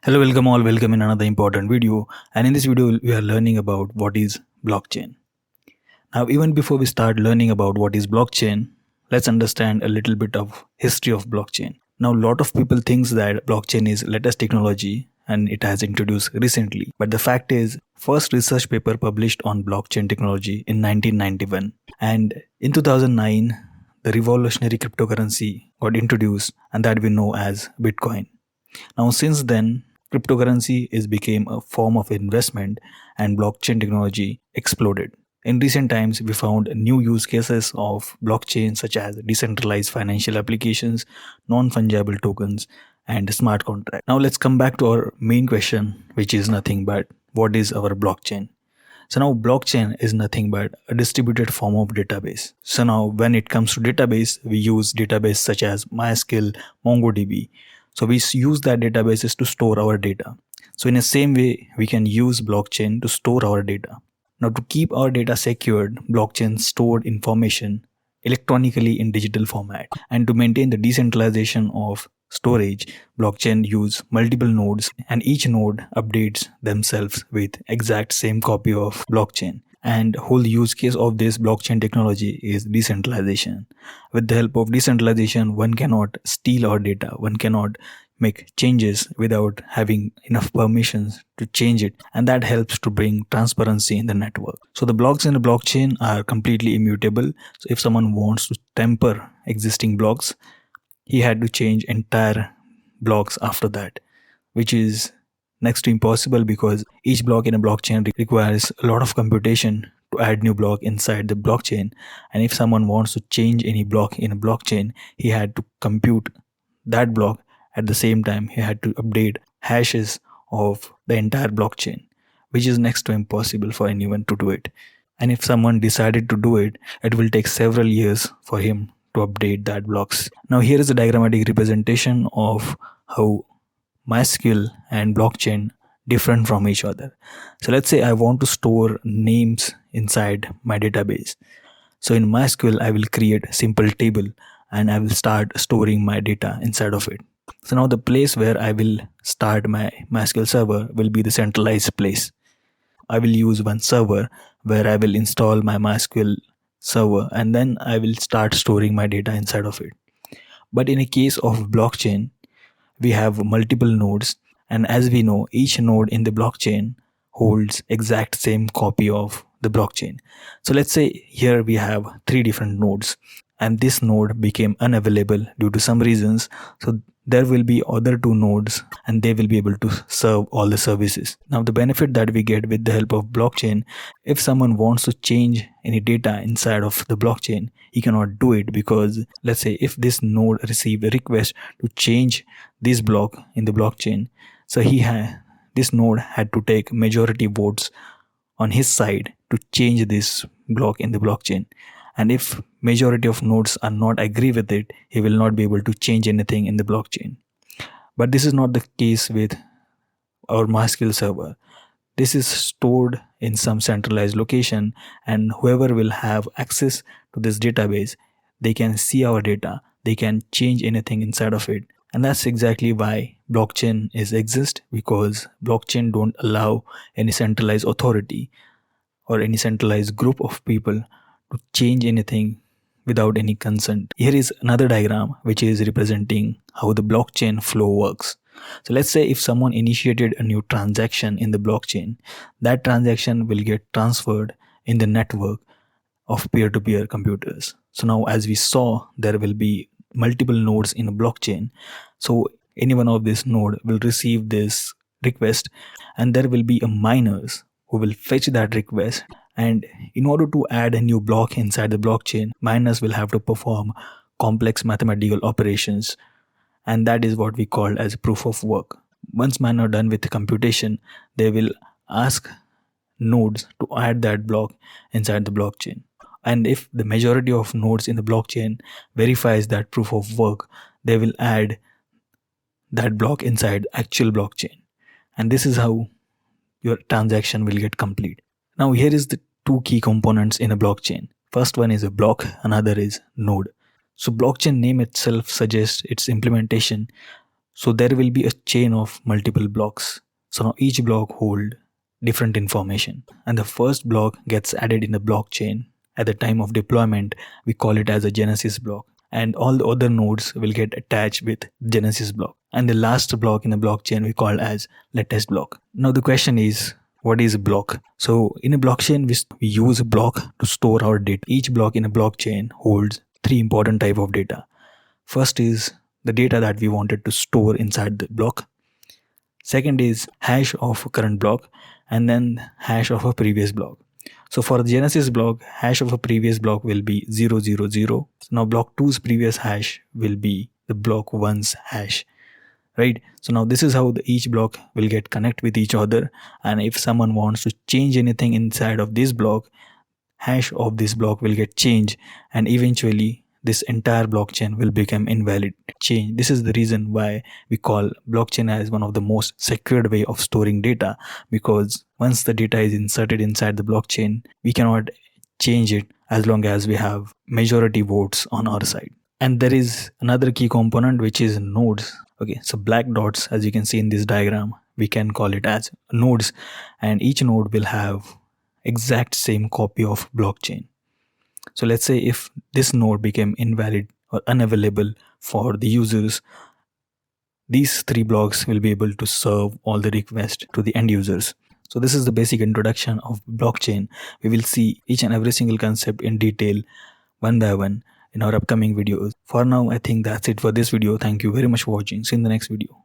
Hello, welcome in another important video. And in this video, we are learning about what is blockchain. Now, even before we start learning about what is blockchain, let's understand a little bit of history of blockchain. Now, a lot of people thinks that blockchain is latest technology and it has introduced recently. But the fact is, first research paper published on blockchain technology in 1991. And in 2009, the revolutionary cryptocurrency got introduced, and that we know as Bitcoin. Now, since then, cryptocurrency is became a form of investment and blockchain technology exploded. In recent times, we found new use cases of blockchain such as decentralized financial applications, non-fungible tokens, and smart contracts. Now let's come back to our main question, which is nothing but what is our blockchain? So now blockchain is nothing but a distributed form of database. So now when it comes to database, we use database such as MySQL, MongoDB. So we use that databases to store our data. So in the same way, we can use blockchain to store our data. Now to keep our data secured, blockchain stored information electronically in digital format. And to maintain the decentralization of storage, blockchain use multiple nodes, and each node updates themselves with exact same copy of blockchain. And whole use case of this blockchain technology is decentralization. With the help of decentralization, one cannot steal our data, one cannot make changes without having enough permissions to change it, and that helps to bring transparency in the network. So the blocks in the blockchain are completely immutable. So if someone wants to temper existing blocks, he had to change entire blocks after that, which is next to impossible because each block in a blockchain requires a lot of computation to add new block inside the blockchain. And if someone wants to change any block in a blockchain, he had to compute that block. At the same time, he had to update hashes of the entire blockchain, which is next to impossible for anyone to do it. And if someone decided to do it, it will take several years for him to update that blocks. Now here is a diagrammatic representation of how MySQL and blockchain different from each other. So let's say I want to store names inside my database. So in MySQL, I will create a simple table and I will start storing my data inside of it. So now the place where I will start my MySQL server will be the centralized place. I will use one server where I will install my MySQL server and then I will start storing my data inside of it. But in a case of blockchain, we have multiple nodes, and as we know, each node in the blockchain holds exact same copy of the blockchain. So let's say here we have 3 different nodes, and this node became unavailable due to some reasons. So there will be other 2 nodes and they will be able to serve all the services. Now the benefit that we get with the help of blockchain, if someone wants to change any data inside of the blockchain, he cannot do it because let's say if this node received a request to change this block in the blockchain, so this node had to take majority votes on his side to change this block in the blockchain. And if majority of nodes are not agree with it, he will not be able to change anything in the blockchain. But this is not the case with our MySQL server. This is stored in some centralized location, and whoever will have access to this database, they can see our data, they can change anything inside of it. And that's exactly why blockchain exists, because blockchain don't allow any centralized authority or any centralized group of people to change anything without any consent. Here is another diagram which is representing how the blockchain flow works. So let's say if someone initiated a new transaction in the blockchain, that transaction will get transferred in the network of peer-to-peer computers. So now as we saw, there will be multiple nodes in a blockchain. So any one of this node will receive this request, and there will be a miners who will fetch that request. And in order to add a new block inside the blockchain, miners will have to perform complex mathematical operations, and that is what we call as proof of work. Once miners are done with the computation, they will ask nodes to add that block inside the blockchain. And if the majority of nodes in the blockchain verifies that proof of work, they will add that block inside actual blockchain. And this is how your transaction will get complete. Now here is the 2 key components in a blockchain. First one is a block, another is node. So blockchain name itself suggests its implementation. So there will be a chain of multiple blocks. So now each block hold different information, and the first block gets added in the blockchain. At the time of deployment, we call it as a genesis block, and all the other nodes will get attached with genesis block. And the last block in the blockchain we call as latest block. Now the question is, what is a block? So in a blockchain, we use a block to store our data. Each block in a blockchain holds three important type of data. First is the data that we wanted to store inside the block. Second is hash of a current block, and then hash of a previous block. So for the genesis block, hash of a previous block will be 000. So now block 2's previous hash will be the block 1's hash, right? So now this is how each block will get connect with each other, and if someone wants to change anything inside of this block, hash of this block will get changed, and eventually this entire blockchain will become invalid. Change. This is the reason why we call blockchain as one of the most secured way of storing data, because once the data is inserted inside the blockchain, we cannot change it as long as we have majority votes on our side. And there is another key component, which is nodes. Okay, so black dots, as you can see in this diagram, we can call it as nodes, and each node will have exact same copy of blockchain. So let's say if this node became invalid or unavailable for the users, these three blocks will be able to serve all the requests to the end users. So this is the basic introduction of blockchain. We will see each and every single concept in detail, one by one, in our upcoming videos. For now, I think that's it for this video. Thank you very much for watching. See you in the next video.